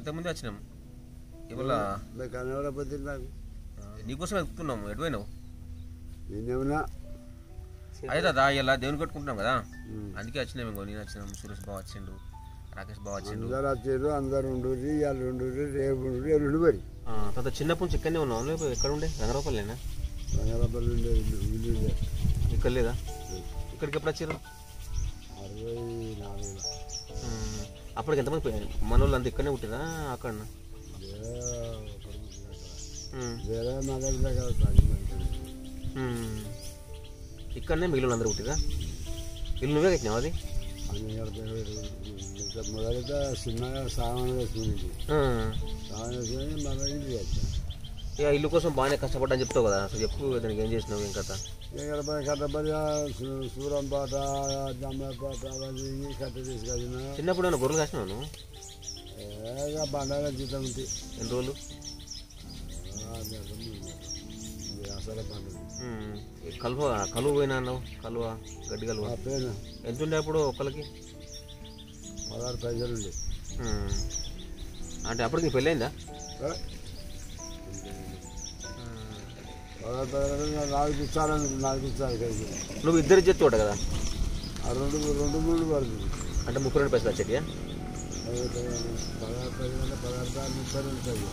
ఇంతకుముందే వచ్చినాం ఇవాళ కనబడకపోతే నాకు నీకోసం వెతుకుతున్నాము ఎటువైనావు నేనేమన్నా అదే దా ఇలా దేవుని కట్టుకుంటున్నాం కదా అందుకే వచ్చినాం ఇంకో నేను వచ్చినాం సురేష్ బావ వచ్చిండు రాకేష్ బావ వచ్చిండు అందరు వచ్చారు అందరు ఉండు ఇవాళ ఉండు రేపు ఉండు ఎల్లుండి మరి తర్వాత చిన్నప్పటి నుంచి ఇక్కడనే ఉన్నాం లేకపోతే ఎక్కడ ఉండే రంగరాపల్లేనా రంగరాపల్లి ఉండే ఇల్లు ఇక్కడ లేదా ఇక్కడికి ఎప్పుడు వచ్చారు 64 అప్పటికి ఎంతమంది మన వాళ్ళు అంతా ఇక్కడనే పుట్టిరా అక్కడ వేరే మా దగ్గర ఇక్కడనే మిగిలిన అందరూ పుట్టిరా ఇల్లు నువ్వే కట్టినావు అది మొదలైతే చిన్నగా సామాన్ వేసుకుని సామాన్ వేసుకొని మళ్ళీ ఇల్లు కట్టాను ఇక ఇల్లు కోసం బాగానే కష్టపడ్డాని చెప్తావు కదా అసలు చెప్పు దానికి ఏం చేసినావు ఏం కథ కట్టబడి సూరం పాట జమ్మ పాట అవన్నీ కట్ట తీసుకొచ్చిన చిన్నప్పుడు ఏమైనా గొర్రెలు కాసినావు నువ్వు బండాల జీతం ఉంటుంది ఎన్ని రోజులు అసలు పండుగ కలువ పోయినా అన్నావు కలువ గడ్డి కలువ ఎంత ఉండే అప్పుడు ఒక్కరికి 16 పైసలు ఉండే అంటే అప్పటికి పెళ్ళి అయిందా 16 పైసలు 4 ఇచ్చారు కలిసి నువ్వు ఇద్దరు చెత్తోట కదా 2 3 పడుతుంది అంటే 32 పైసలు వచ్చేటియా 16 పైసలు 30 ఉంటుంది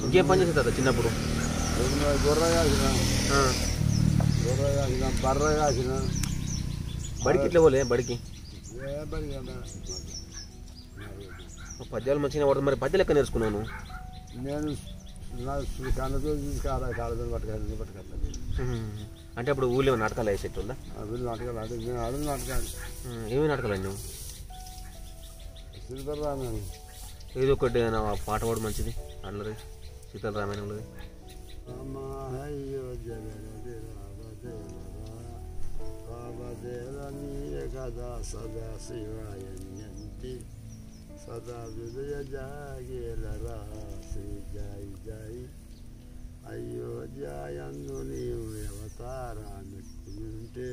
ఇంకేం పని చేసేది చిన్నప్పుడు గొర్రె కాసిన బర్ర కాసిన బడికి ఇట్లా పోలే బడికి పద్యాలు మంచిగా పడుతుంది మరి పద్యాలు ఎక్కడ నేర్చుకున్నాను నేను కళ్ళతో చూసి కాళ్ళతో పట్టుకెళ్తాను అంటే అప్పుడు ఊళ్ళో నాటకాలు వేసేట్టుదా వీళ్ళు నాటకాలు నేను ఆడు నాటకాలు ఏమి నాటకాలు అన్నీ సీతారామాయణం ఏదో ఒకటి పాట పాడు మంచిది అల్లరి సీతారామాయణంలో కదా సదా శివాయంతి సదా హృదయ జాగేలరా శ్రీ జై జై అయోధ్యాయందు నీవు అవతారామెత్తుంటే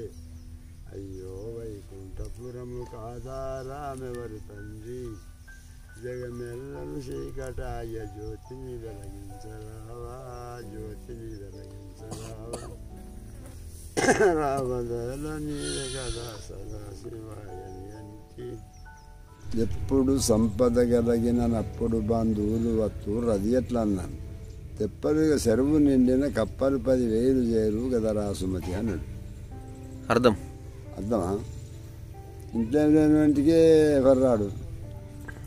అయ్యో వైకుంఠపురము కాదారామెవరు తండ్రి జగమెల్లను చీకటాయ జ్యోతిని వెలిగించరావా జ్యోతిని వెలిగించరావా రావదల నీవే కదా సదాశివాయని ఎప్పుడు సంపద కలిగినప్పుడు బంధువులు వత్తూరు అది ఎట్లా అన్నాను తెప్పలుగా చెరువు నిండిన కప్పలు 10,000 చేరు కదా రాసుమతి అన్నాడు అర్థమా ఇంట్లో లేనివంటికి ఎవర్రాడు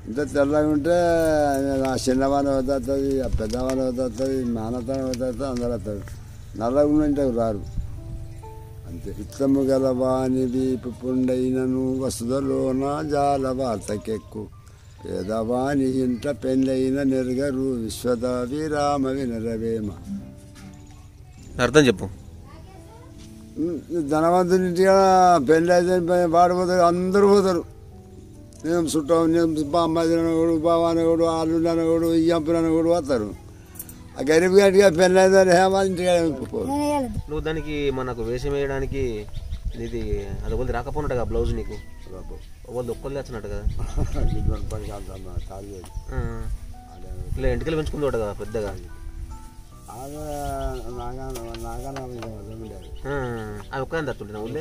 ఇంత తెల్లగా ఉంటే ఆ చిన్నవాని వస్తుంది ఆ పెద్దవాని వస్తుంది నాన్నతనం వస్తుంది అందరూ వస్తాడు నల్లగా ఉంటే రారు అంతే హితము గలవాని వీపు పుండైనను వసుదలోన జాల వార్తకెక్కు పేదవాని ఇంట పెళ్ళైన నెరగరు విశ్వద విరామ వినరవేమ అర్థం చెప్పు ధనవంతునింటిగా పెళ్ళి అయితే వాడిపోతారు అందరూ పోతారు నేను చుట్టాం నేను బామ్మాది అనగోడు బావ అనగోడు అల్లుడు అనగోడు ఇయ్యంపులు అనగోడు వస్తారు ఆ గరీబ్ గట్టిగా పెళ్ళి అయితే వాళ్ళ ఇంటిగా నువ్వు దానికి మనకు వేషం వేయడానికి ఇది అది ఒకటి రాకపోయినట్టుగా బ్లౌజ్ నీకు వాళ్ళు ఒక్కళ్ళు వచ్చినట్టు కదా ఇలా ఇంటికి పెంచుకుంది కదా పెద్దగా అది ఒక్క తత్తుండే ఊళ్ళో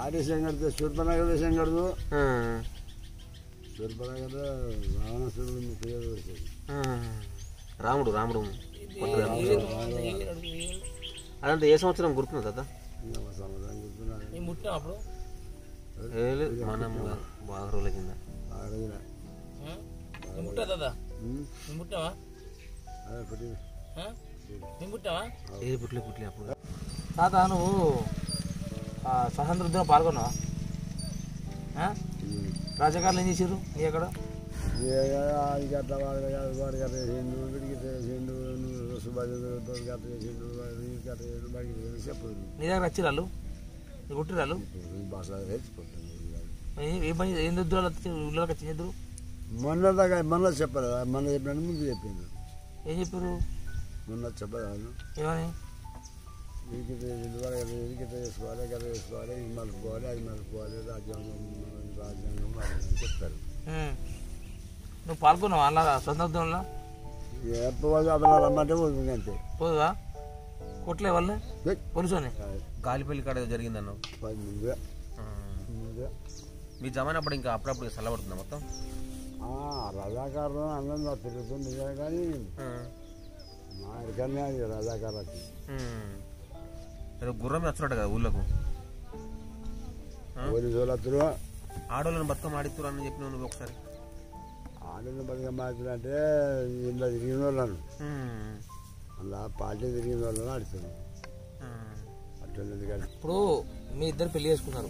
ఆదేశం కడితే సూర్పనగర్ దేశం కడదు సూర్పనగర్ రావణాసురుడు రాముడు అదంతా ఏ సంవత్సరం గుర్తున్నా కదా మనం బాగా రోజుల కింద పుట్లే అప్పుడు తాత నువ్వు స్వతంత్ర ఉద్యమం పాల్గొన్నావా రాజకారులు ఏం చేసారు నీ అక్కడ నీ దగ్గర వచ్చి వాళ్ళు నీ కుట్టి వాళ్ళు ఏం దుద్దులు వచ్చి ఎదురు మొన్న చెప్పాలి మొన్న చెప్పిన ముందు చెప్పింది ఏం చెప్పారు మొన్న చెప్పరాదు ఏమని ఇదికిట చేసుకోవాలి గత చేసుకోవాలి ఇది మలుపుకోవాలి అది మలుపుకోవాలి రాజ్యాంగం అని చెప్తారు నువ్వు పాల్గొన్నావు అలా స్వతంత్రంలో ఎప్పుడు అతను రమ్మంటే పోతుంది అంతే. పోదువా కొట్లే వాళ్ళని పోలీసుని గాలిపల్లి కాడ జరిగిందన్నావు. మీ జమాన్ అప్పుడు ఇంకా అప్పుడప్పుడు చల్లబడుతుందా మొత్తం? రజాకారులు అన్నం తిరుగుతుంది కానీ మా ఇక్కడనే అది రజాకారులకి గుర్రం వచ్చినట్టు కదా ఊళ్ళకు పోలీసు వాళ్ళు వస్తారు. ఆడోళ్ళని బతుకమ్మ ఆడిస్తురు అని చెప్పిన నువ్వు ఒకసారి. ఆడోళ్ళని బతుకమ్మ ఆడుతున్నట్టే ఇంట్లో తిరిగిన వాళ్ళను అలా పార్టీ తిరిగిన వాళ్ళని ఆడుతున్నాను అట్లా. కానీ ఇప్పుడు మీ ఇద్దరు పెళ్లి చేసుకున్నారు,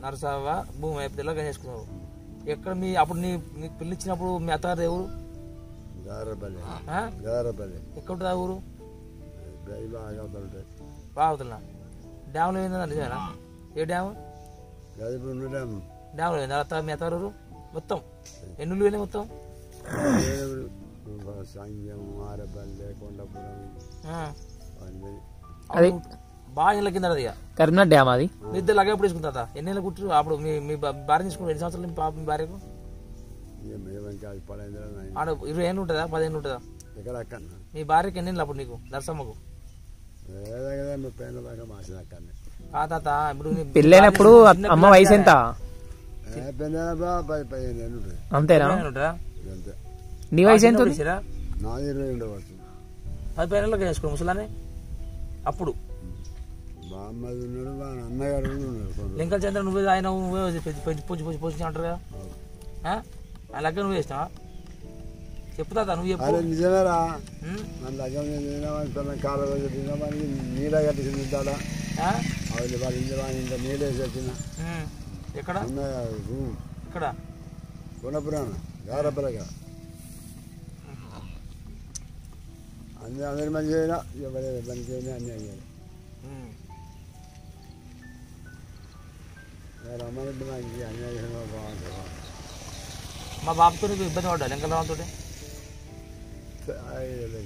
నరసావ భూమి అయిపోతే చేసుకున్నారు. ఎక్కడ మీ అప్పుడు నీకు పెళ్లి ఇచ్చినప్పుడు మీ అత్తగారు ఎవరు? గారపల్లి. ఎక్కడ ఉంటుంది ఆ ఊరు? ఉంటాయి బాగుతున్నా డ్యామ్లో ఏందా నిజమేనా? ఏ డ్యామ్? డ్యామ్లో పోయింది అత్త మీ అత్తగారు మొత్తం ఎన్నులు పోయినాయి మొత్తం? సంగం, ఆరపల్లి, కొండపురం అది బాగా ఇళ్ళ కింద అది కరీంనగర్ డ్యామ్. అది మీ ఇద్దరు లాగా ఎప్పుడు తీసుకుంటా? ఎన్ని ఏళ్ళు కుట్టు అప్పుడు మీ భార్య తీసుకుంటారు? ఎన్ని సంవత్సరాలు మీ భార్యకు? 20 ఏళ్ళు ఉంటుందా 10 ఏళ్ళు ఉంటుందా? మీ భార్యకి ఎన్ని ఏళ్ళు అప్పుడు నీకు నరసమ్మకు? తాత ఇప్పుడు పెళ్ళైనప్పుడు అమ్మ వయసు ఎంత? అంతేనా? నీ వయసు ఎంత? 10 ఏళ్ళకి చేసుకో ముసలానే అప్పుడు. లింకల్ చంద్ర నువ్వే ఆయన పొజిషన్ అంటారు కదా ఆ లగ్గ నువ్వు చేసినావా? చెప్తా నువ్వు చెప్పు. నిజమేరా కాలు నీళ్ళ కట్టింది నీళ్ళేసి వచ్చిన ఎక్కడ ఇక్కడ గుణపురాణ గారపలగా అందరి మంచి అయినా ఎవరైనా మంచి అయినా అన్నీ అయ్యాయి. రమ్మని మంచి అన్యాయంగా బాగుంటుంది. మా బాబుతో ఇబ్బంది పడ్డా లింకలరావుతో?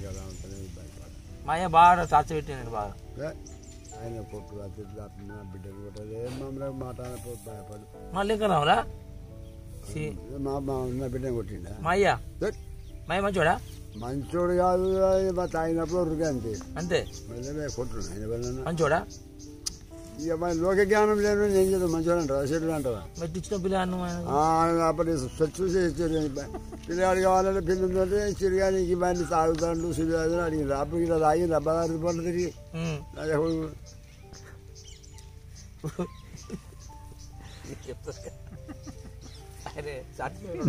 కదా ఉంటుంది ఇబ్బంది. మా అయ్య బాగా చార్చ పెట్టి నేను బాగా ఆయన కొట్టు అతిథులు బిడ్డలు కొట్టదు మమ్మల్ని మాట్లాడకపోతే భయపడు. మా లింకలరావులా మా ఉన్న బిడ్డను కొట్టిండా? మా అయ్య మంచోడా? మంచోడు కాదు తాగినప్పుడు ఉరికి అంతే అంతే కొట్టు మంచోడా? ఇక మన లోక జ్ఞానం లేను ఏం చేద్దాం మంచోడు అంటారా చెడు అంటారా? మెట్టించిన పిల్లలు అప్పటి చూసి పిల్లగాడు కావాలంటే పిల్లలు ఇచ్చారు కానీ ఇంక ఇవన్నీ తాగుతాడు సిరిగాదు అడిగింది. అప్పుడు ఇలా తాగి 70 రూపాయలు తిరిగి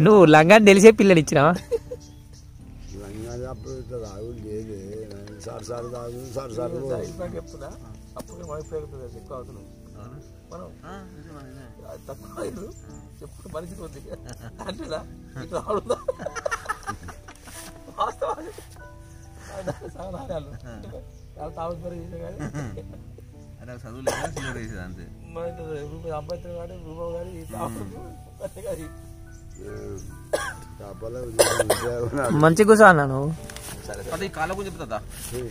నువ్వు లంగా తెలిసే పిల్లని ఇచ్చినావా? లంగా అప్పుడు తాగు లేదే సారు తాగు సారు చెప్తున్నా అప్పుడు ఎక్కువ అవుతున్నావు మనం తక్కువ చెప్పుడు మనిషి కొద్ది అంటేనా ఇట్లా ఆడుందా వాస్తవాలు తాగు అంబేద్కర్ గారు రూపాయలు గారి మంచి కూర్చో అన్నా నువ్వు. కాళ్ళకు చెప్తుందా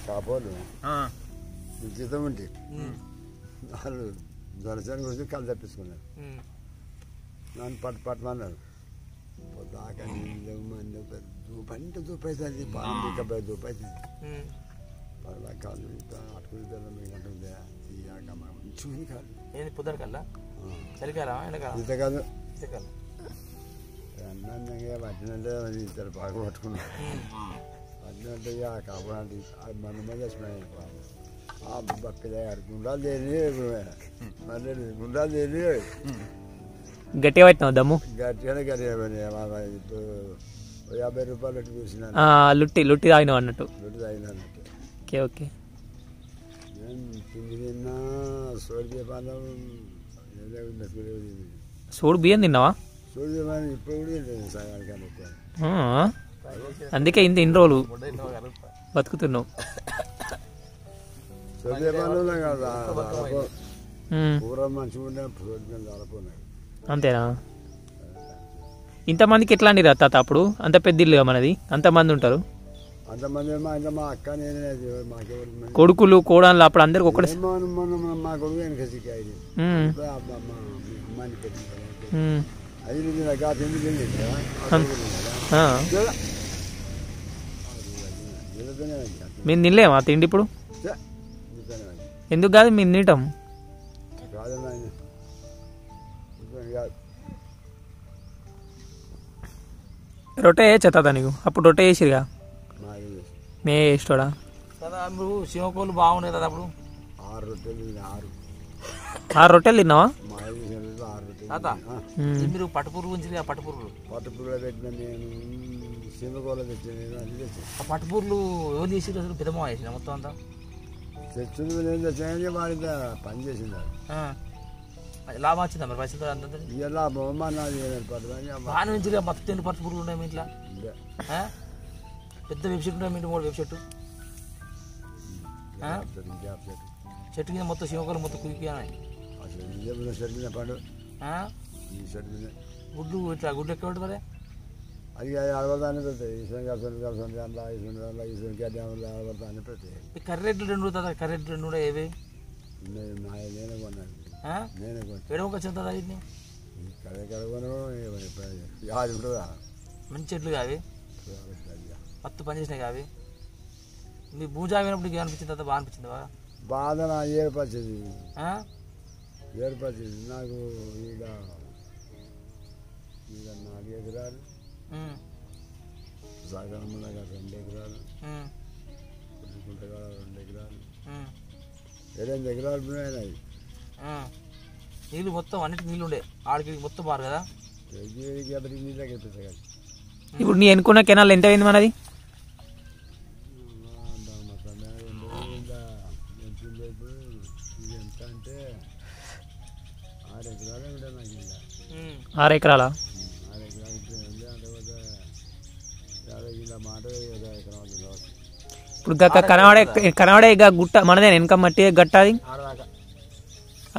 కాపాడు జీతం ఉంటే వాళ్ళు దొరసానికి వచ్చి కళ్ళు తప్పించుకున్నారు. నన్ను పట్టమన్నారు. దాకా దూపంటే దూపైతుంది పాలు దూపైతుంది కాళ్ళు అటుకుని మీకు మంచిగా కాదు. ఏంది పొద్దున కల్లా చలికాలం ఇంత కాదు శీతకాలం అన్నంగా పట్టినంటే ఇద్దరు బాగా పట్టుకున్నాను. పట్టినట్టు కాబట్టి మన మీద పిల్లగాడు గుండాలు తేలి మళ్ళీ గుండాలు తేలి గట్టిగా పట్టినావు దమ్ము? గట్టిగానే ఇప్పుడు 50 రూపాయలు పెట్టి చూసినా లుట్టి తాగినావు అన్నట్టు. లుట్టి తాగినా అన్నట్టు. Okay okay. నేను తిండి తిన్నా సోడి దీపాలు సోడు బియ్యం తిన్నావా? సోడి దీపాలు ఇప్పుడు కూడా తింటాను సగానికన్నా ఎక్కువ. అందుకే ఇన్ని రోజులు బతుకుతున్నావు. సోడి దీపాలు కూర మంచిగా ఉండే సరిపోయినాయి. అంతేనా? ఇంతమందికి ఎట్లా అండి తాత? అప్పుడు అంత పెద్ద ఇల్లుగా మనది, అంతమంది ఉంటారు. అంతమంది మా అక్క నేనే కొడుకులు కోడళ్ళు అప్పుడు అందరికి ఒకటి. మా కొడుకు వెనక ఐదు తినక తిండి తిండి మేము తినలేమా తిండి ఇప్పుడు? ఎందుకు కాదు మేము తింటాం. రొట్టె వేయచ్చా తాత నీకు? అప్పుడు రొట్టె వేసిరుగా మే వేస్తాడా కదా. ఇప్పుడు సింహకోళ్ళు బాగున్నాయి కదా అప్పుడు. 6 రొట్టెలు 6 రొట్టెలు తిన్నావా తాత? మీరు పట్టుపురుగు ఉంచి పట్టుపురుగులు పెట్టిన నేను సింహకోళ్ళ తెచ్చిన అన్ని తెచ్చాను. ఆ పట్టుపురులు ఎవరు చేసి అసలు పెద్దమ్మ వేసిన మొత్తం అంతా తెచ్చింది నేను తెచ్చాను. వాడి పని చేసింది. లాభం వచ్చిందా మరి పైసలు అంత? ఇలా బొమ్మ నాది బాగా నుంచి మొత్తం 10 పట్టుపురుగులు ఉన్నాయి మీ ఇంట్లో. పెద్ద వెబ్సైట్ ఉన్నాయి మీ ఇంటి 3 వెబ్సైట్. చెట్టు కింద మొత్తం సింహకోళ్ళు మొత్తం కురికి పండు గుడ్లు ఇట్లా గుడ్లు ఎక్కడ ఉంటుంది మరి? అది అడగదాన్ని పెడతాయి. ఈశ్వరం కలిసి అలా ఈశ్వరం అడగదాన్ని పెడతాయి. కర్రెట్లు 2 తాత. కర్రెట్లు 2 కూడా ఏవి? నేనే కొన్నాను. నేనే కొన్నాను. ఎడమొక్క చెందా వీటిని కడగను యాది ఉంటుందా? మంచి చెట్లు కావి మత్తు పని చేసినాయి కావి. మీ భూజా అయినప్పుడు నీకు ఏమనిపించింది తాత? బాగా అనిపించింది? బాధ నా ఏర్పరిచింది నాకు. ఈడ 4 ఎకరాలు సాగరముల 2 ఎకరాలు గుంటగాడ 2 ఎకరాలు 8 ఎకరాలు ఉన్నాయి. నీళ్ళు మొత్తం అన్నిటికి నీళ్ళు ఉండే ఆడికి మొత్తం బారు కదా. నీళ్ళకి ఇప్పుడు నీ ఎన్నుకున్న కెనాల్ ఎంత అయింది మనది? ఎంత అంటే 6 ఎకరాలు ఉంటాయి నాకు. 6 ఎకరాలా? 6 ఎకరాలు మాట ఇప్పుడు కనబడే గుట్ట మనదే వెనక మట్టి గట్ట అది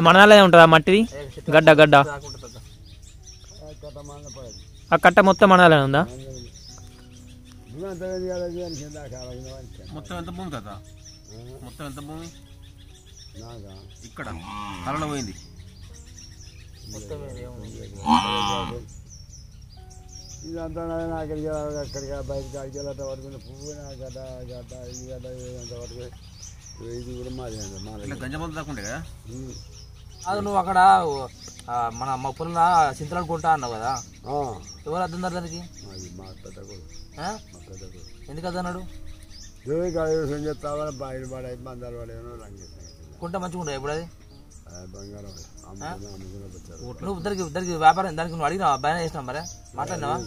మనదాలే ఉంటుంది. ఆ మట్టిది గడ్డ గడ్డ ఆ కట్ట మొత్తం మనదాలే ఉందా? మొత్తం ఎంత భూమి కదా? మొత్తం ఎంత భూమి ఇక్కడ కలలో పోయింది? ఇదంతా అక్కడికి అక్కడికి బయటకి అడిగి వెళ్ళట పడుకుని పువ్వు గడ్డ గడ్డ ఈ గడ్డ అంత పడుకు. ఇది కూడా మాది గంజమంది దాకుండే కదా. అది నువ్వు అక్కడ మన మా పొలంలో చింతలాడు కొంటా అన్నావు కదా. ఎవరు అద్దన్నారు దానికి? మా పెద్ద ఎందుకు అద్దన్నాడు? చెప్తావా బయట పడే మందాలు పడేమో రంగు కొంట మంచిగా ఉండే ఇప్పుడు అది బంగారం నువ్వు దానికి వ్యాపారం దానికి నువ్వు అడిగినా బాగా చేసినావు మరి మాట్లాడినావా?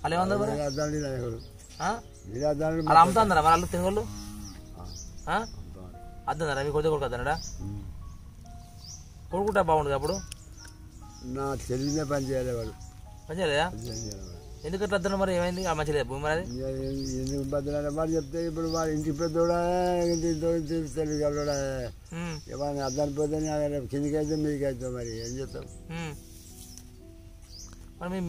వాళ్ళు ఏమన్నారు మరి? అలా అమ్ముతాందరా మరి వాళ్ళు తినగోళ్ళు అద్దన్నారా? మీ కొద్దిగా కొడుకు అద్దన్నాడా? కొడుకుంటా బాగుండదు అప్పుడు. నా తెలియదే పని చేయలే వాడు. పని చేయలేదా? ఎందుకు అట్లా అద్దన్నా మరి? ఏమైంది? ఆ మంచి లేదు భూమి మరి. ఎందుకు బద్దలు వాడు చెప్తే ఇప్పుడు వాడు ఇంటి పెద్దోడా తెలుగు కూడా ఇవాళ అద్దాని పోతే కిందికి అయితే మీదకి అవుతాం. మరి ఏం చేస్తాం? మరి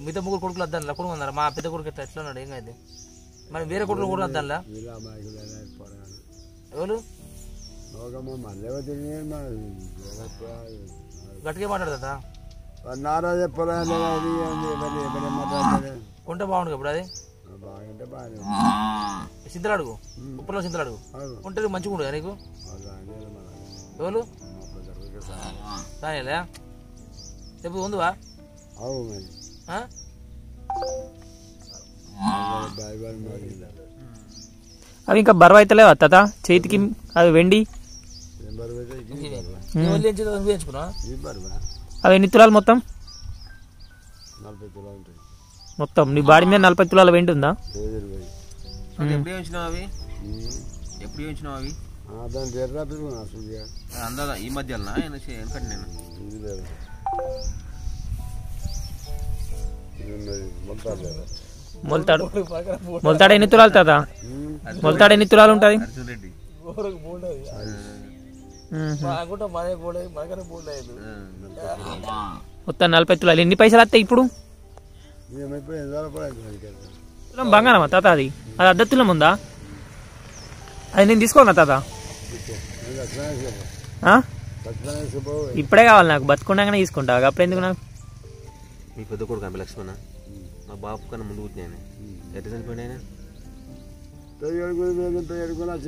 మిగతా 3 కొడుకులు అద్దాను కొడుకు అన్నారా? మా పెద్ద కొడుకు ఎట్లా ఎట్లా ఉన్నాడు? ఏమైంది మరి? వేరే కొడుకులు కూడా అద్దాలా? ఎవరు గట్టిగా మాట్లాడదా? నారాజ పొలాలు కొంట బాగుండు ఇప్పుడు అది బాగుంటే బాగా చింతలాడుగు ఉప్పులో చింతలాడుగు ఉంటే మంచిగా ఉండదు నీకు. ఎవరు రానిలే రేపు ఉందివా? అవి ఇంకా బరువు అవుతలేవా తాత చేతికి? అది వెండి అవి ఎన్ని తులాలు మొత్తం? 40 తులాలు ఉంటాయి మొత్తం. నీ బాడీ మీద 40 తులాల వెండి ఉందా? ఎప్పుడు చేయించినావు అవి? ఎప్పుడు చేయించినావు అవి? అందా ఈ మధ్యలో ఎందుకంటే నేను మొలతాడు ఎన్ని తులాలు తాత? మొలతాడు ఎన్ని తులాలు ఉంటుంది? మొత్తం 40 తులాలు. ఎన్ని పైసలు వస్తాయి ఇప్పుడు? బంగారమా తాత? అది అర్ధ తులం ఉందా? అది నేను తీసుకోనా తాత? ఇప్పుడే కావాలి నాకు. బతుకుండగానే తీసుకుంటా. అప్పుడు ఎందుకు నాకు? మీ పెద్ద కొడుకు అంప లక్ష్మణ మా బాబు కన్నా ముందు పుట్టిన ఆయన ఎట్లా చనిపోయిన ఆయన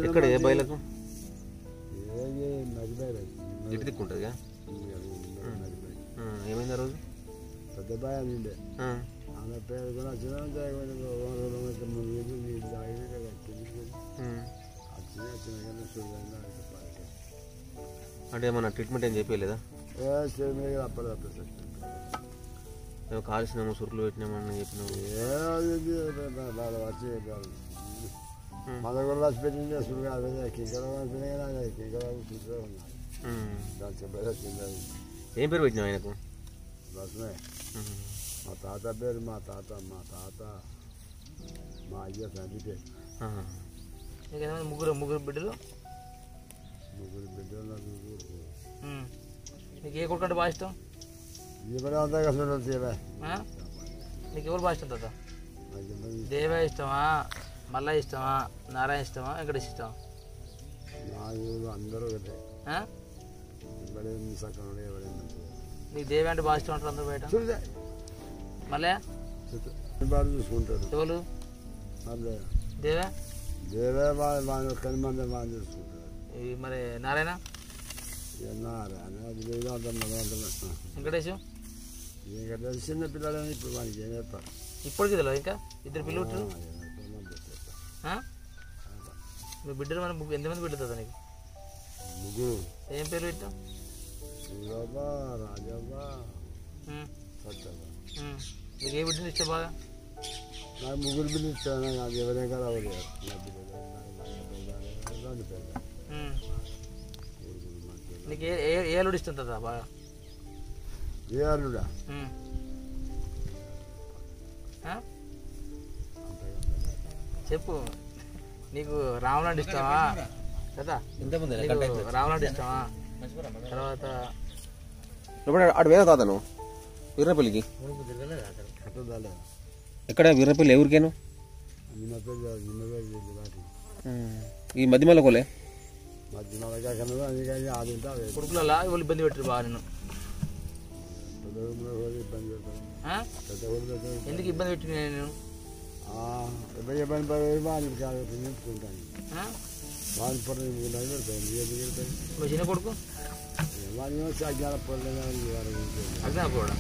ఎక్కడ ఏ బయలకు ఇటు దిక్కుంటుందిగా ఏమైంది ఆ రోజు పెద్ద బాయ్ అని ఉండే ఆమె పేరు కూడా అంటే ఏమన్నా ట్రీట్మెంట్ ఏం చెప్పలేదా మేము కాల్సినాము సురుకులు పెట్టినామని చెప్పినాము మన కూడా రాసి పెట్టిండే సురుగా కింకర ఏం పేరు పెట్టినావు ఆయనకు రసమే మా తాత పేరు మా తాత మా అయ్య తండ్రి పేరు ముగ్గురు బిడ్డలు నీకు ఏ కొడుకు అంటే బాగా ఇష్టం నీకు ఎవరు బాగా ఇష్టం తాత దేవే ఇష్టమా మళ్ళా ఇష్టమా నారాయణ ఇష్టమా వెంకటేష్ ఇష్టమా అందరూ నీకు దేవే అంటే బాగా ఇష్టం అంటారు అందరూ బయట మళ్ళీ చూసుకుంటాడు ఎవరు దేవే దేవే బాగా మంది బాగా చూసుకుంటాడు మరి నారాయణ వెంకటేష్ చిన్న పిల్లలని ఇప్పుడు వానికి ఏం చెప్తారు ఇప్పటికి తెలియదు ఇంకా ఇద్దరు పిల్లలు పుట్టారు మీ బిడ్డలు మరి ఎంతమంది బిడ్డలు నీకు ముగ్గురు ఏం పేరు పెట్టావు సూరవ్వ రాజవ్వ సత్యవ్వ నీకు ఏ బిడ్డలు ఇష్టం బాగా నాకు ముగ్గురు బిడ్డలు ఇస్తాను నాకు ఎవరే కదా నీకు ఏ అల్లుడు ఇష్టం కదా బాగా ఏ అల్లుడా చెప్పు నీకు రాములాంటి ఇష్టమా కదా రాములాంటి ఇష్టమా తర్వాత అటు వేరే తాతను వీర్రపల్లికి ఎక్కడ వీర్రపల్లి ఎవరికేను ఈ మధ్యమల కోలే కొడుకులలో వాళ్ళు ఇబ్బంది పెట్టారు బాగా నేను ఎందుకు ఇబ్బంది పెట్టి నేను చిన్న కొడుకు అగ్నా కూడా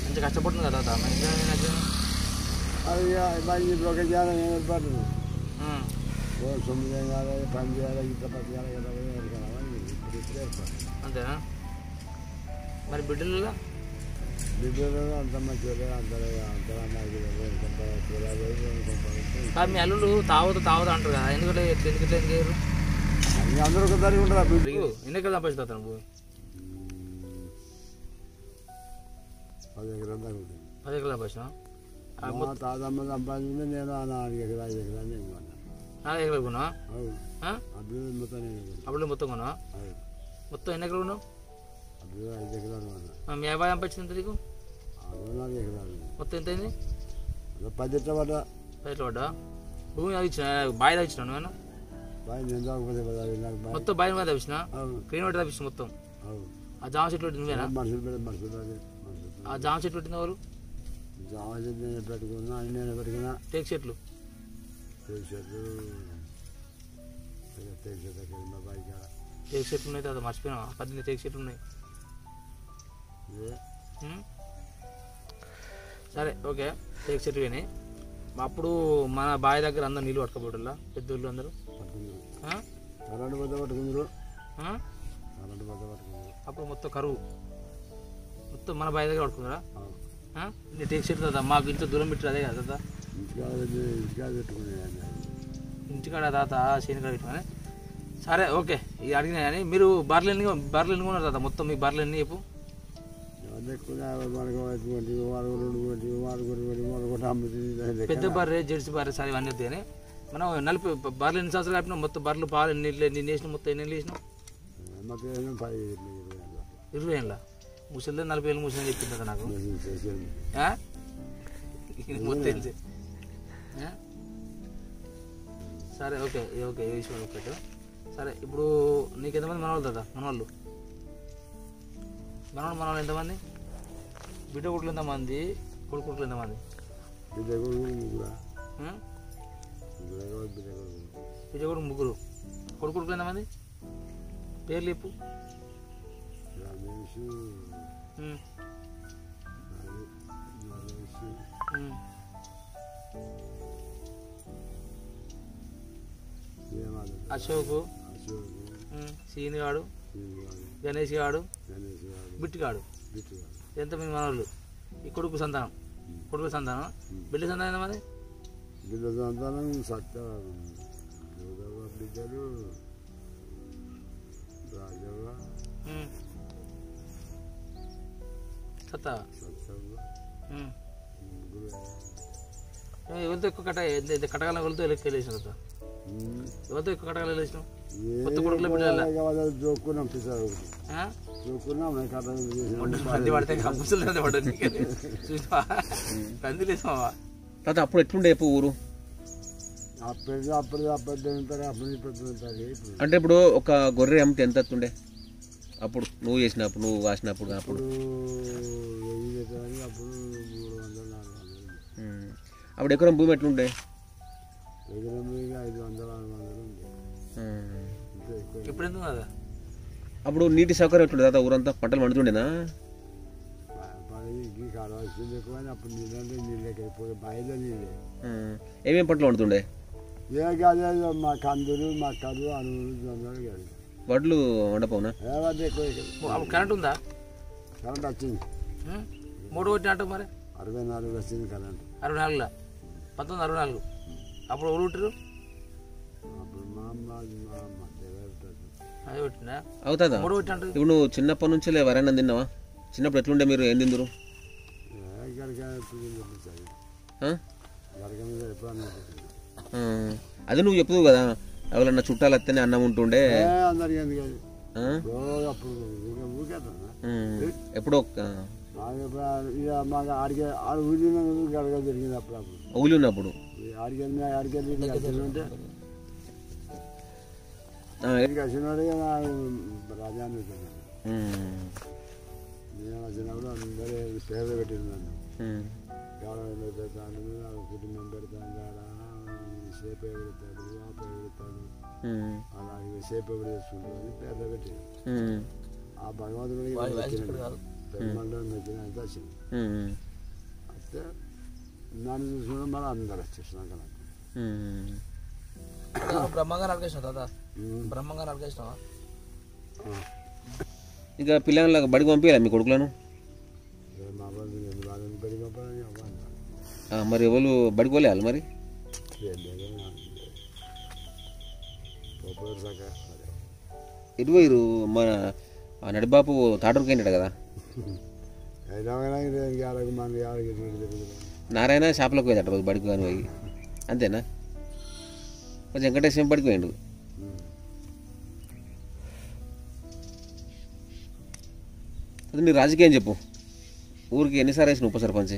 మంచిగా కష్టపడుతుంది కదా ఒక జ్ఞానం ఏర్పడుతుంది సొమ్మిది చేయాలి పని చేయాలి ఇంత పని చేయాలి కదా అంతేనా మరి బిడ్డలలో బిడ్డలు అంత మంచిగా మీ అల్లుళ్ళు తాగుతా అంటారు కదా ఎందుకంటే ఎందుకు అందరూ ఒక దారి ఉంటారు ఎన్ని ఎక్కడ సంపాదిస్తావు నువ్వు 10 ఎకరాలు దాకా ఉంటుంది 10 ఎకరాలు సంపాదించినా తాతమ్మ సంపాదించింది నేను 4 ఎకరాలు 5 ఎకరాలు 4 ఎకరాలు కొన్నావా అభివృద్ధి మొత్తం అప్పుడు మొత్తం కొన్నావా మొత్తం ఎన్ని ఎకరాలు కొన్నావు 5 ఎకరాలు మీ అబ్బాయి సంపాదించింది ఎంత నీకు 4 ఎకరాలు మొత్తం ఎంత అయింది 10 ఎట్లా పడ్డా 10 ఎట్లా పడ్డా భూమి అది ఇచ్చిన బావి తగ్గించిన నువ్వేనా బాయ్ నేను తాగకపోతే మొత్తం బావి మీద తగ్గించిన క్రీన్ వాటి తగ్గించిన మొత్తం ఆ జామ చెట్లు పెట్టింది నువ్వేనా మనుషులు ఆ జామ చెట్లు పెట్టింది ఎవరు జామ చెట్లు నేను పెట్టుకున్నా నేను పెట్టుకున్నా టేక్ చెట్లు మా బాయ్ కాడ టేక్ చెట్లు ఉన్నాయి తర్వాత మర్చిపోయినా 18 టేక్ చెట్లు ఉన్నాయి సరే ఓకే టేక్ చెట్లు విని అప్పుడు మన బావి దగ్గర అందరు నీళ్ళు పట్టుకోబోట్లా పెద్దోళ్ళు అందరూ అప్పుడు మొత్తం కరువు మొత్తం మన బావి దగ్గర పట్టుకున్నారా టేక్ చెట్లు కదా మాకు ఇంట్లో దూరం పెట్టారు అదే కదా ఇంటికాడ తాత శనికాడ పెట్టుకుని సరే ఓకే ఇది అడిగినా కానీ మీరు బర్రెలు ఎన్ని కొన్నారు తాత మొత్తం మీ బర్రెలు ఎన్ని చెప్పు పెద్ద బర్రె జెర్సీ బర్రె సరే ఇవన్నీ వద్దు కానీ మనం 40 బర్రెలు ఎన్ని సంవత్సరాలు ఆపినాం మొత్తం బర్రెలు పాలు ఎన్ని వేసినాం మొత్తం ఎన్ని వేసినాం 20 ఏళ్ళ ముసలి 40 ఏళ్ళు ముసలి చెప్పింది కదా నాకు మొత్తం తెలిసి సరే ఓకే ఓకే ఏ విషయం ఒకటి సరే ఇప్పుడు నీకు ఎంతమంది మనవాళ్ళు కదా మనవాళ్ళు ఎంతమంది బిడ్డ కొడుకులు ఎంతమంది, కొడుకు కొడుకులు ఎంతమంది? బిడ్డ కొడుకు ముగ్గురా, బిడ్డ కొడుకు ముగ్గురు, కొడుకు కొడుకులు ఎంతమంది? పేర్లు చెప్పు. రమేష్, అశోక్, సీని గాడు, గణేష్ గాడు, బిట్టి గాడు. ఎంతమంది మనవాళ్ళు? ఈ కొడుకు సంతానం, కొడుకు సంతానం. బిడ్డ సంతానం ఎంతమంది? బిడ్డ సంతానం సత్త బిడ్డలు రాజవ్వ, సత్తా. ముగ్గురు. ఎవరితో ఎక్కువ కటకాలను వెళ్తూ వెళ్ళేసిన ఎవరితో ఎక్కువ కటకాలు వెళ్ళేసినాం? కొత్త కొడుకులో బిడ్డ జోక్కున్నాం పిసారు జోక్కున్నాం పంది పడితే కంపల్సరీ పడ్డది పంది లేసావా? తాత అప్పుడు ఎట్లుండే ఊరు? అప్పుడు అంటే ఇప్పుడు ఒక గొర్రె అమ్మితే ఎంత వస్తుండే అప్పుడు నువ్వు చేసినప్పుడు, నువ్వు కాసినప్పుడు? అప్పుడు అప్పుడు ఎకరం భూమి ఎట్లుండే? ఎకరం 500-600 ఇప్పుడు ఎందుకు కదా? అప్పుడు నీటి సౌకర్యం ఎట్లుండే తాత? ఊరంతా పంటలు పండుతుండేనా? కావాల్సింది ఎక్కువ, అప్పుడు నీళ్ళకి అయిపోయి బాయిలో నీళ్ళే. ఏమేమి పంటలు పండుతుండే? ఏ కాదు మా కందులు, మక్కలు, అనువులు, జొన్నలు కాదు. వడ్లు వండపోనా? కరెంట్ ఉందా? కరెంట్ వచ్చింది. 3 కొట్టిన అంటావు మరి? 64 వచ్చింది కరెంట్. 64 1964. అప్పుడు ఎవరు పుట్టారు? అప్పుడు మా అమ్మ అది పెట్టినా అవుతుందా? 3 కొట్టిన అంటారు. ఇప్పుడు నువ్వు చిన్నప్పటి నుంచి వరైనా తిన్నావా? చిన్నప్పుడు ఎట్లుండే, మీరు ఏం తిందురు? అది నువ్వు చెప్తావు కదా, ఎవరన్నా చుట్టాలు వస్తేనే అన్నం ఉంటుండే. ఎప్పుడో ఊలి ఉన్నప్పుడు రాజాన్ని వచ్చినప్పుడు అందరూ పేర్లు పెట్టినాను. గవర్నమెంట్ పెడతాను, కుటుంబం పెడతాను, సేపు పెడతాడు, ఆప పెడతాడు, అలాగే సేపు ఎవరు చేసుకుంటాడు అని పేర్లు పెట్టాడు. ఆ భగవంతుడికి పెద్దమండలం వచ్చిన అంతా వచ్చింది. అయితే నన్ను చూసుకోవడం మళ్ళీ అందరు వచ్చేసినాక నాకు బ్రహ్మంగా నడికేసినావు తాత, బ్రహ్మంగా నడికేసినావా? ఇక పిల్లలకు బడికి పంపించాలి మీ కొడుకులను? మా వాళ్ళు బడికి పంపాలని మరి ఎవరు బడికి పోలేవాలి మరి? ఇటు పోయిరు మన నడిబాపు తాటూరుకి అయినాడు కదా, నారాయణ షాప్లోకి పోయిందట రోజు బడికి కానీ పోయి. అంతేనా? కొంచెం వెంకటేశ్వరం బడికి పోయిండు. అది నీ రాజకీయం చెప్పు. ఊరికి ఎన్నిసార్లు వేసిన ఉప సర్పంచ్?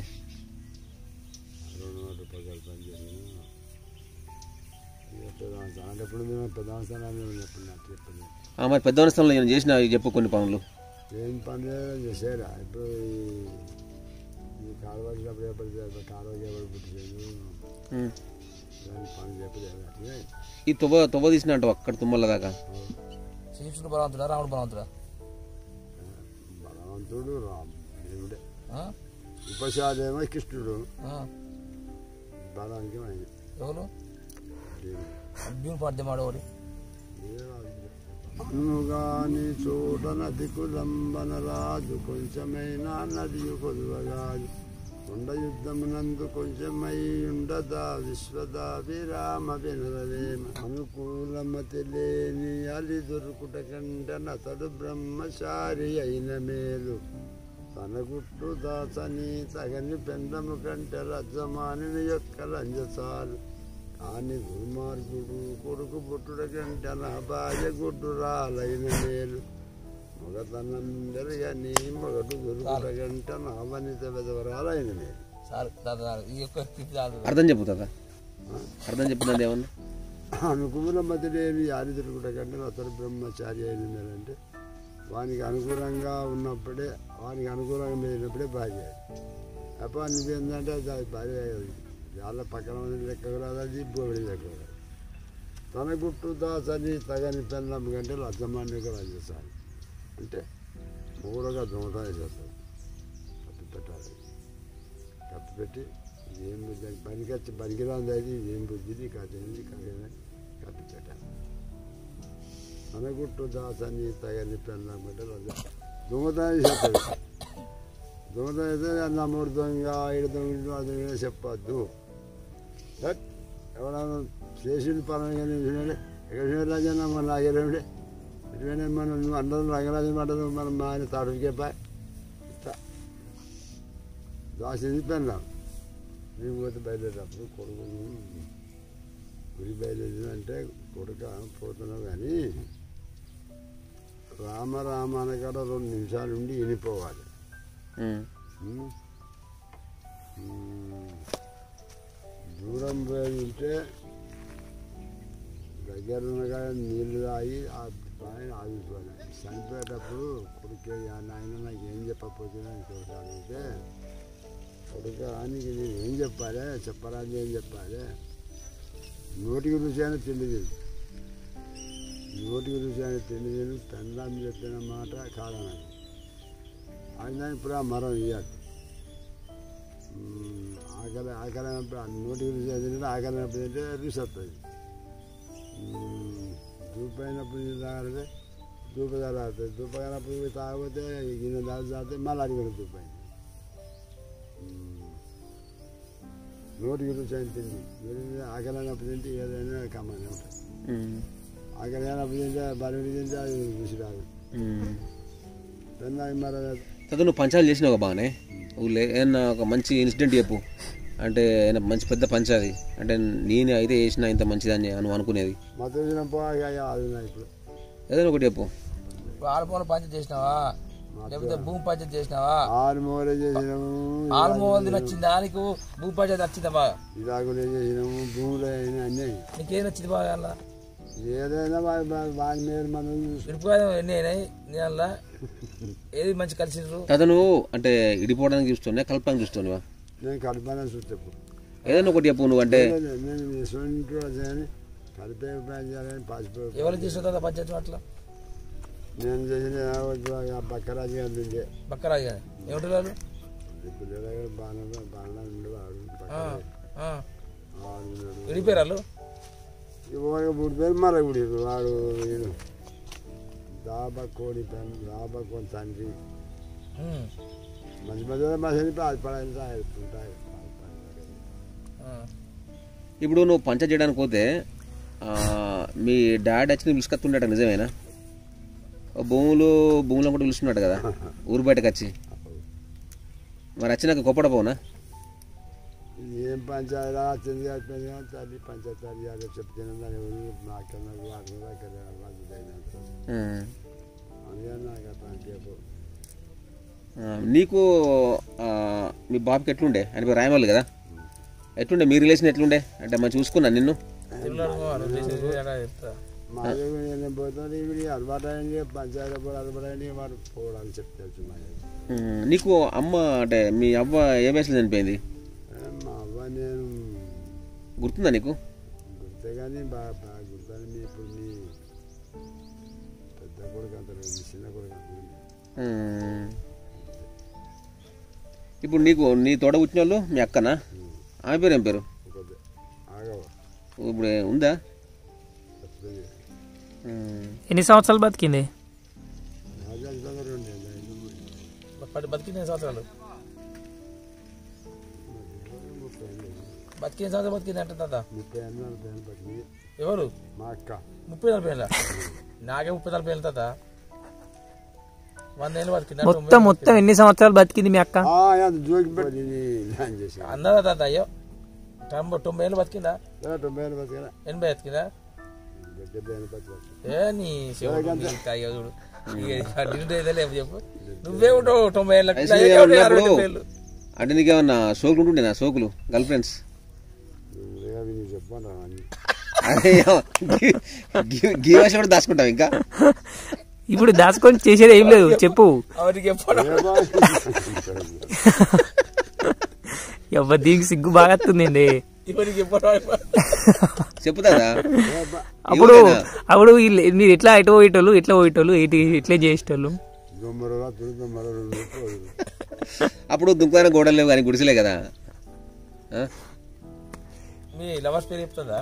మరి పెద్ద స్థలంలో నేను చేసిన చెప్పు కొన్ని పనులు. ఏం పని చేసారా? ఇప్పుడు కాలువ వచ్చినప్పుడు కాలువ పని చెప్పలేదు. ఈ తువ్వ తీసిన అంటావు అక్కడ తుమ్మల దాకా? శ్రీకృష్ణుడు బలవంతుడా, రాముడు బలవంతుడా? బలవంతుడు దేవుడే. ఉపశాదేమో కృష్ణుడు, బలానికి ఎవరు? అర్జున్ పాడ్యమాడవాడు. అనుగాని చోట నది కులంబన రాజు, కొంచెమైనా నది కొలువగాదు, కొండ యుద్ధమునందు కొంచెమై ఉండదా, విశ్వదా విరామ వినరవేమ, అనుకూలమతి లేని అలి దొరుకుట కంట నతడు బ్రహ్మచారి అయిన మేలు, తన గుట్టు దాచని తగని పెండము కంటే రజమాని యొక్క లంజసాలు, కాని దుర్మార్గుడు కొడుకు పుట్టుడ కంటే నా భార్య గుడ్డు రాలైన మేలు, మగతనం జరగని మగడు దొరుకుట కంటే నా వనిత వెదవరాలైన మేలు. అర్థం చెప్పు తాత, అర్థం చెప్పుతుంది ఏమన్నా? అనుకూల మతి లేని యారి దొరుకుట కంటే అతడు బ్రహ్మచారి అయిన మేలు అంటే వానికి అనుకూలంగా ఉన్నప్పుడే వానికి అనుకూలంగా మెదిలినప్పుడే భార్య. అప్పుడు నువ్వేందంటే అది భార్య వాళ్ళ పక్కన లెక్క రాదు, అది బోడి లెక్క రాదు. తన గుట్టు దాసని తగని పెళ్ళం కంటే లచ్చమాన్యుగా రాజేస్తాను అంటే మూడోగా దొంగతనం చేస్తాడు. కప్పి పెట్టాలి, కప్పి పెట్టి ఏం పనికి పనికిరాంది అది ఏం బుద్ధిది కథది కథని కప్పి పెట్టాలి. తన గుట్టు దాసని తగని పెళ్ళం కంటే దొంగతనం చేస్తాడు. దొంగతనం అయితే నా మూడు దొంగ ఐదు దొంగ అది చెప్పద్దు. ఎవడన్నా చేసింది పరంగా చూసినాడే ఎక్కడ రాజన్న మన నాగేరేమిడే ఇటువైనా మనం నువ్వు అందరూ రంగరాజు అంటారు, మనం మా ఆయన తాడుకే పాయ్ దాసింది పెన్నాం. మేము పోతే బయలుదేరేటప్పుడు కొడుకు గురి బయలుదేరిందంటే కొడుక పోతున్నావు కానీ రామ రామ అనకాడ 2 నిమిషాలు ఉండి వినిపోవాలి. దూరం పోయి ఉంటే దగ్గర ఉండగా నీళ్ళు తాగి ఆ పైన ఆగిపోయాను. చనిపోయేటప్పుడు కొడుకే నాయన నాకు ఏం చెప్పకపోతే ఇంకోటి అడిగితే కొడుక నీకు నేను ఏం చెప్పాలి, చెప్పరాని ఏం చెప్పాలి, నోటికి రుచి అని తెలియదు, నోటికి రుచి అని తెలియదు, పెళ్ళాన్ని చెప్పిన మాట కాదన్నాడు. ఆయన ఇప్పుడు ఆ మరం ఇయ్యాలి. ఆకలినప్పుడు నోటికి రుచి తింటే ఆకలినప్పుడు తింటే రుచి వస్తుంది. దూపైనప్పుడు తాగాలంటే దూప తాగుతుంది, దూపైనప్పుడు తాగిపోతే గిన్నె తాగితే మళ్ళీ అడిగిన దూపైంది. నోటికి రుచి అని తిండి ఆకలినప్పుడు తింటే ఏదైనా కమ్మనే ఉంటుంది. ఆకలి అయినప్పుడు తింటే బరువుడి తింటే అది రుచి రాదు. నువ్వు పంచాలు చేసినావు బాగానే ఊళ్ళో. ఏమన్నా ఒక మంచి ఇన్సిడెంట్ చెప్పు, అంటే ఏమైనా మంచి పెద్ద పంచాది అంటే నేను అయితే చేసిన ఇంత మంచిదని నువ్వు అనుకునేది ఏదైనా ఒకటి చెప్పు. ఆల్మోల్ పంచాయతీ చేసినావా, లేకపోతే భూమి పంచాయతీ చేసినావా? ఆల్మోలే చేసినాము. ఆల్మోల్ నచ్చిందా నీకు? భూమి పంచాయతీ నచ్చిందా బాగా? ఇలాగలే చేసినాము, భూములు అయినా అన్నీ. నీకేం నచ్చింది బాగా? అలా ఏదైనా వాడి మీద మనం విడిపోయాం. ఎన్ని అయినాయి నీళ్ళ? ఏది మంచి కలిసిండ్రు? అతను అంటే ఇడిపోవడానికి చూస్తున్నా, కలపడానికి చూస్తున్నావా? నేను కలిపానే చూస్తే ఏదైనా ఒకటి చెప్పు నువ్వు. అంటే నేను కలిపే చేయాలని పాసిపోయి ఎవరు చేసిన పంచాయతీ అట్లా? నేను చేసిన బక్కరాజు గారి బక్కరాజు గారు ఏమంటున్నారు? విడిపోయారు పుడిపోయారు మళ్ళీ పుడిరు. వాడు దాబా కోడి తండ్రి మంచి మధ్య మసలి పడాలి. ఇప్పుడు నువ్వు పంచ చేయడానికి పోతే మీ డాడీ వచ్చి పిలుచుకొస్తుండట, నిజమేనా? భూములు కూడా పిలుస్తున్నాడు కదా ఊరు బయటకు వచ్చి. మరి వచ్చినాక కొప్పడపోనా? ఏం పంచాయతీ వచ్చింది అయిపోయింది తల్లి పంచాయతీ చెప్తాను నాకన్నా నీకు మీ బాబుకి ఎట్లుండే? ఆయన పేరు రాయమల్లి కదా, ఎట్లుండే మీ రిలేషన్? ఎట్లుండే అంటే మంచి చూసుకున్నా నిన్ను? మా పోతుంది ఇవి అలవాటు అయింది, పంచాయతీ కూడా అలవాటు అయింది, వాడు పోవడానికి చెప్తారు. నీకు అమ్మ అంటే మీ అవ్వ ఏ వయసులో చనిపోయింది? మా అవ్వ నేను గుర్తుందా నీకు? గుర్తే కానీ బాగా గుర్తుంది. ఇప్పుడు మీ పెద్ద కొడుకు అంత చిన్న కొడుకు అంత. ఇప్పుడు నీకు నీ తోడ పుట్టిన వాళ్ళు మీ అక్కనా? ఆమె పేరు ఏం పేరు? ఇప్పుడు ఉందా? ఎన్ని సంవత్సరాలు బతికింది? బతికింది సంవత్సరాలు బతికిన సంవత్సరం బతికింది అంటే తాత 30 ఎవరు? మా అక్క 30-40 ఏళ్ళ? నాకే 30-40 ఏళ్ళ తాత. 100 ఏళ్ళు బతికింది. మొత్తం ఎన్ని సంవత్సరాలు బతికింది మీ అక్క? అన్నదా తాత? అయ్యో 90 ఏళ్ళు బతికిందా? 90 ఏళ్ళు బతికినా. 80 బతికిందా? ఏ నీ చూడు చెప్పు, నువ్వే ఉంటావు 90 ఏళ్ళ. అంటే నీకేమన్నా సోకులు ఉంటుండే? నా సోకులు గర్ల్ ఫ్రెండ్స్ చెప్పండి గీ భాష కూడా దాచుకుంటావు ఇంకా? ఇప్పుడు దాచుకొని చేసేది ఏం లేదు చెప్పు. ఎవ్వ దీనికి సిగ్గు బాగా వస్తుందండి. చెప్పుతారా అప్పుడు అప్పుడు మీరు ఎట్లా ఎటు పోయేటోళ్ళు ఎట్లా పోయేటోళ్ళు ఎట్లా చేసేటోళ్ళు? అప్పుడు దుంకుదైన గోడలు లేవు కానీ గుడిసెలే కదా. మీ లవర్స్ పేరు చెప్తుందా?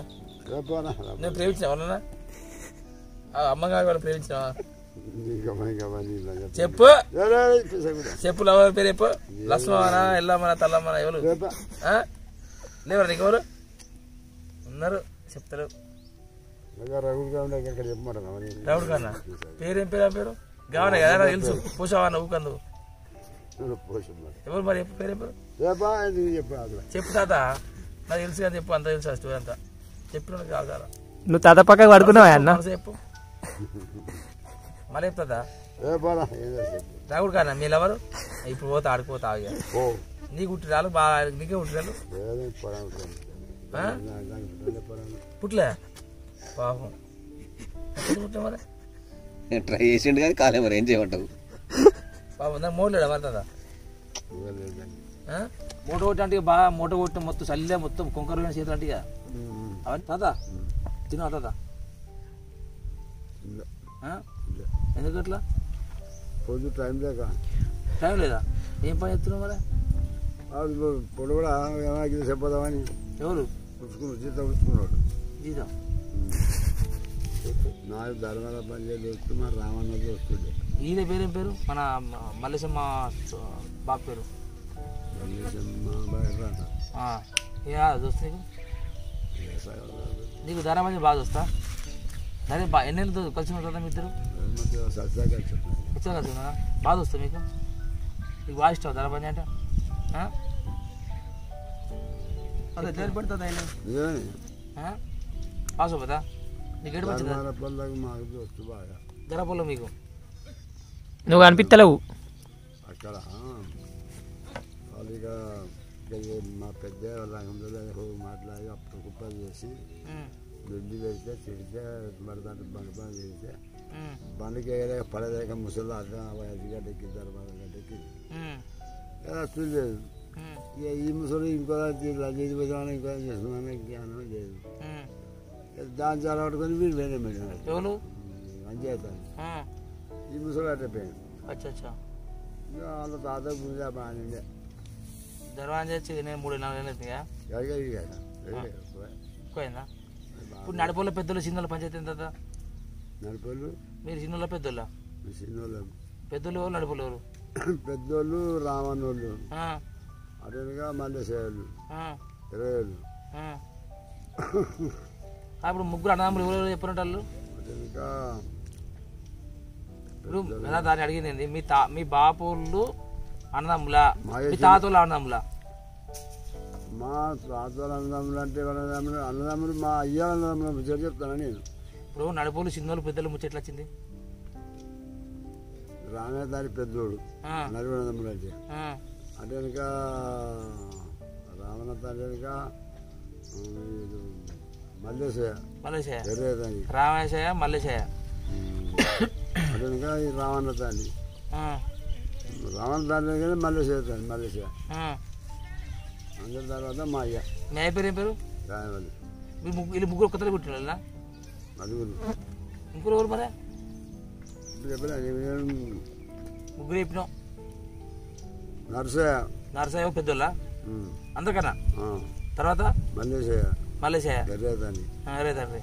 నేను ప్రేమించిన వాళ్ళనా అమ్మగారు వాళ్ళు ప్రేమించినావా? చెప్పు చెప్పు లవర్ పేరు చెప్పు. లక్ష్మణ ఎల్లమ్మన తల్లమ్మన ఎవరు లేవరా నీకు ఎవరు ఉన్నారు చెప్తారు? రౌడ్ కన్నా పేరేం పేరు? ఆ పేరు గావనే కదా తెలుసు. పోసావా నువ్వు కందు ఎవరు మరి చెప్పు పేరు చెప్పు తాత నాకు తెలుసు కదా చెప్పు. అంత తెలుసు స్టోరీ అంతా చెప్పిన కాదు. నువ్వు తాత పక్కకు పడుకున్నావా అన్న? చెప్పు మళ్ళీ చెప్తుందా? రాగుడు కానా మీ లవరు ఇప్పుడు పోతా ఆడుకోతా నీకు కుట్టిరాలు బాగా నీకే కుట్టిరాలు పుట్లే పాపం పుట్టిన మరి ట్రై చేసిండు కానీ కాలే మరి ఏం చేయమంటావు పాపం దాన్ని మోడలేడా మరుతుందా? మూట కొట్టి అంటే బాగా మూట కొట్టి మొత్తం చల్లే మొత్తం కొంకర చేతులు అంటే అవన్నీ తాత తినవా తాత? ఎందుకు అట్లా టైం లేదా? ఏం పని చెప్తున్నావు మరి? పొడి కూడా చెప్పదామని ఎవరు జీతం పుచ్చుకున్నాడు. జీతం నాకు ధర్మాల పని చేస్తూ మా రామన్నది వస్తుండే. ఈయన పేరేం పేరు? మన మల్లేశమ్మ బాబు పేరు చూస్తా నీకు ధర మంది బాగా చూస్తా. సరే ఎన్నెళ్ళతో కలిసి ఉంటుందా మీ ఇద్దరు? ఇచ్చా కలిసి ఉన్నా బాగా వస్తా మీకు. నీకు బాగా ఇష్టం ధర పని అంటే అదే ఎట్లా పడుతుంది ఆయన పాస్ అవుతుందా? నీకు ఎటు వచ్చింది ధర పొలం మీకు? నువ్వు అనిపిస్తలేవు అక్కడ వాళ్ళు ఇక మా పెద్ద వాళ్ళ మాట్లాడి అప్పుడు కుప్పలు చేసి దొడ్డి పెడితే తిడితే పడతాంటే బండి పని చేస్తే బండికి పడలేక ముసలి అదిగడ్డకి గడ్డకి చూడలేదు. ఇక ఈ ముసలి ఇంకో లజీది పోదామని ఇంకో చేస్తున్నాను జ్ఞానం లేదు. దాన్ని చాలా పట్టుకొని వీళ్ళు వేరే పెట్టినారు మంచితాను. ఈ ముసలి అట్టే పోయాను. ఇక వాళ్ళ తాత గుంజా బాగానే దర్వాజా వచ్చి నేను 3-4 ఏళ్ళు ఎక్కువైందా? ఇప్పుడు నడిపోళ్ళ పెద్దోళ్ళు చిన్నోళ్ళ పంచాయతీ ఎంత? నడిపోళ్ళు మీరు చిన్నోళ్ళ పెద్దోళ్ళ? చిన్నోళ్ళు. పెద్దోళ్ళు ఎవరు నడిపోళ్ళు ఎవరు? పెద్దోళ్ళు రామన్నోళ్ళు అటుగా మల్లేసేవాళ్ళు 20 ఏళ్ళు. ఇప్పుడు ముగ్గురు అన్నదమ్ములు ఎవరు చెప్పినట్టు వాళ్ళు? అటుగా ఇప్పుడు దాన్ని అడిగింది మీ బాపోళ్ళు అన్నదమ్ములా మీ తాతోళ్ళు అన్నదమ్ములా? మా తాతోళ్ళు అన్నదమ్ములు అంటే అన్నదమ్ములు మా అయ్యాల అన్నదమ్ముల ముచ్చట చెప్తాను నేను. ఇప్పుడు నడిపోళ్ళు చిన్నోళ్ళు పెద్దోళ్ళు ముచ్చట ఎట్లా వచ్చింది? రామే దాని పెద్దోడు నలుగురు అన్నదమ్ములు అంటే అంటే వెనుక రావణ తాను వెనుక మల్లేశయ్య రామేశయ్య మల్లేశయ్య అంటే వెనుక ఈ రావణ తాని రావణ తాని కానీ మల్లేశయ్య తాని మల్లేశయ్య అందరి తర్వాత మా అయ్య. మీ అయ్య పేరు ఏం పేరు? రాయవల్లి. వీళ్ళు ముగ్గురు కొత్తలు పుట్టిన నలుగురు. ముగ్గురు ఎవరు మరి? చెప్పిన ముగ్గురు చెప్పినావు. నరసయ్య పెద్దోళ్ళ అందరికన్నా తర్వాత మల్లేశయ్య అరే తండ్రి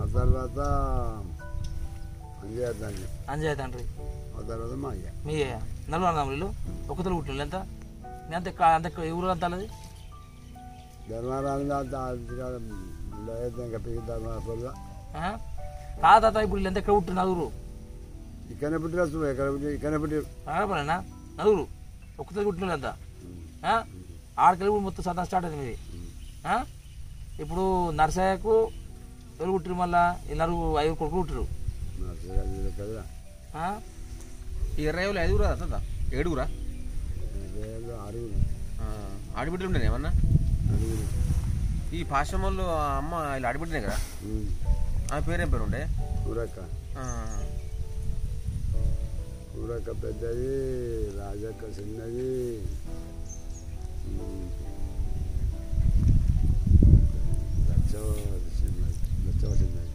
ఆ తర్వాత అంజయ్య తండ్రి ఆ తర్వాత మా అయ్య. మీ నలుగురు అన్నదమ్ములు ఒక్కతలు పుట్టిన ఎంత? మీ అంత అంత ఊరు అంత అన్నది కాదా? ఇప్పుడు ఎంత ఎక్కడ పుట్టిన నలుగురు? ఇక్కడనే పుట్టిన ఇక్కడనే పుట్టి నలుగురు ఒక్కతలు పుట్టిన ఎంత? 6 కిలోమీటర్ మొత్తం సదా స్టార్ట్ అయింది మీది. ఇప్పుడు నర్సయ్యకు ఎవరు పుట్టిరు? మళ్ళా ఇద్దరు 5 కొడుకులు పుట్టిరు. ఈ 20 5 కదా 7 ఆడిబిడ్డలు ఉండేది ఏమన్నా? ఈ పాశ్రమంలో అమ్మ ఇలా ఆడిబిడ్డనే కదా? ఆమె పేరేం పేరు ఉండే? ఊరక్క పెద్దది, రాజక్క చిన్నది, లచ్చవ చిన్నది.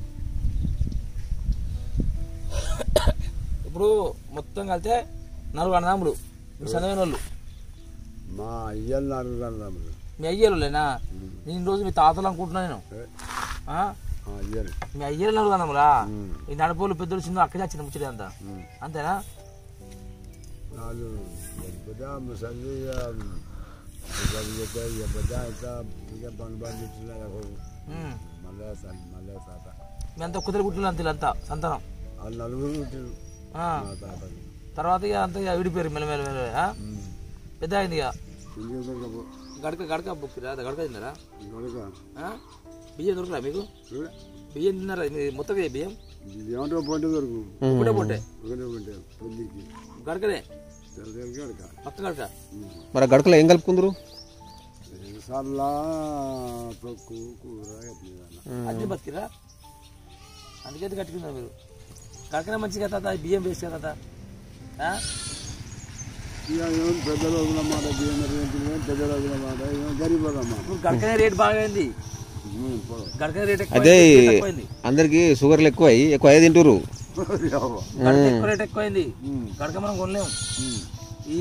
ఇప్పుడు మొత్తం కలితే 4 అన్నదమ్ములు మీ చదివిన వాళ్ళు. మా అయ్యలు 4 అన్నదమ్ములు. మీ అయ్యలులేనా? నేను రోజు మీ తాతలు అనుకుంటున్నా నేను. అయ్యలు మీ అయ్యలు 4 అన్నదమ్ములా? ఈ నడుపులు పెద్దలు చిన్న అక్కడే చిన్న ముచ్చడి అంతా అంతేనా? వాళ్ళు పెద్ద ముసలి పెద్ద అంతా పని పండించిన మళ్ళీ తాత. మీ అంతా కుదిరి పుట్టిన అంతే అంతా సంతానం. వాళ్ళు 4 పుట్టిరు తాతకి. తర్వాత ఇక అంతా విడిపోయారు మెల్లమెల్ల. పెద్ద అయింది ఇక. గడక బుక్కిరా గడక తిన్నారా? బియ్యం దొరకరా మీకు? బియ్యం తిన్నారా మొత్తం? బియ్యం పొంటే దొరుకు ఒకటే పొట్టే పొందికి గడకనే పక్క గడక. మరి గడకలో ఏం కలుపుకుందరు? సల్లా తొక్కు కూర అన్నీ బతికిరా? అందుకైతే కట్టుకున్నారు మీరు. గడకనే మంచిగా తాత, బియ్యం వేస్ట్ కదా తాత. పెద్ద రోజుల మాట బియ్యం పెద్ద రోజుల మాట గరీబ్ మాట. గడకనే రేట్ బాగా అయింది. గడకనే రేట్ అదే అందరికి షుగర్లు ఎక్కువ అయ్యే తింటారు. ఎక్కువ రేట్ ఎక్కువైంది. గడక మనం కొనలేము. ఈ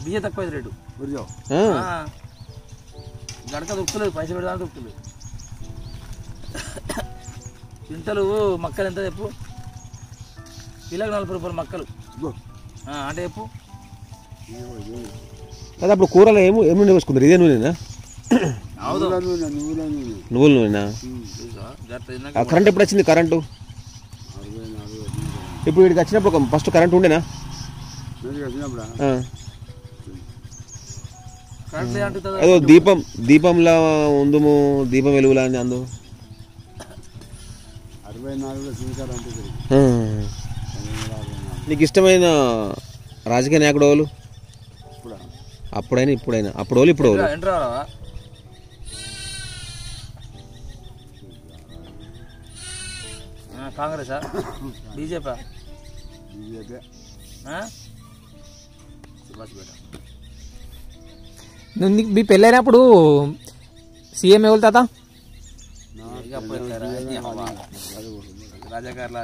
బియ్యం తక్కువైంది రేటు. గడక దొరుకుతలేదు, పైసలు పెడదా దొరుకుతలేదు. ఇంతలు మక్కలు ఎంత చెప్పు? కిలోకి 40 రూపాయలు మక్కలు అంటే చెప్పు. కదా అప్పుడు కూరలో ఏమి నూనె వేసుకుంటారు? ఇదే నూనెనా? నువ్వుల నూనెనా? కరెంట్ ఎప్పుడు వచ్చింది? కరెంటు ఇప్పుడు వీడికి వచ్చినప్పుడు ఫస్ట్ కరెంట్ ఉండేనా? ఏదో దీపంలా ఉందుము, దీపం వెలుగులా అని అందు. 64 నీకు ఇష్టమైన రాజకీయ నాయకుడు వాళ్ళు? అప్పుడైనా ఇప్పుడైనా? అప్పుడు వాళ్ళు ఇప్పుడు కాంగ్రెస్ బీజేపీ? మీ పెళ్ళైనప్పుడు సీఎం ఎవరు తాత? రాజాగారులా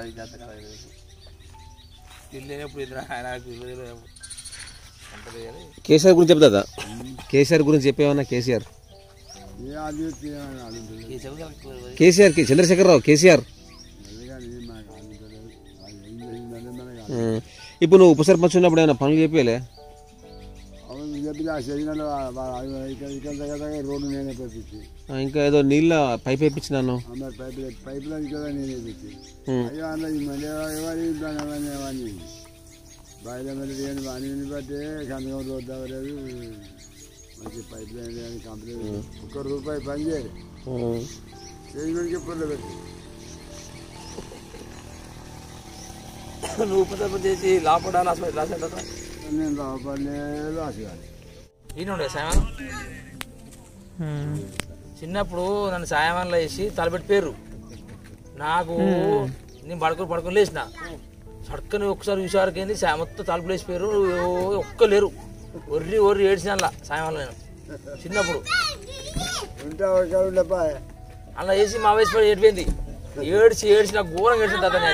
కేసీఆర్ గురించి చెప్తా. కేసీఆర్ గురించి చెప్పేవన్నా? కేసీఆర్ చంద్రశేఖరరావు కేసీఆర్. ఇప్పుడు నువ్వు ఉప సర్పంచ్ ఉన్నప్పుడు ఏమైనా పనులు చెప్పలే? రోడ్డు నేనే పంపించి, ఇంకా ఏదో నీళ్ళ పైప్ వేయించినాను. పైప్ లైన్ కదా నేనే పెట్టి. అయ్యో అన్న ఈ మళ్ళీ ఎవరి అవన్నీ బయట మళ్ళీ అని బట్టి కందకం రోడ్డు అవ్వలేదు. మంచి పైప్ లైన్ కంపెనీ ₹1 పని చేయాలి. చేయడానికి ఎప్పుడు పెట్టి నువ్వు ఉప సర్పంచ్ చేసి లాపడా రాసాడు. నేను లాభపడే రాసేయాలి. ఈయన సాయమానం చిన్నప్పుడు నన్ను సాయమానంలో వేసి తలపెట్టిపోయారు. నాకు నేను పడుకొని లేచిన చక్కని ఒక్కసారి చూసేవారికైంది మొత్తం తలుపులు వేసిపోయారు. ఒక్క లేరు, ఒర్రి ఏడ్చిన అలా సాయమానం నేను చిన్నప్పుడు. అలా వేసి మా వయసు ఏడిపోయింది. ఏడ్చి నాకు ఘోరంగా ఏడ్చింది అతను.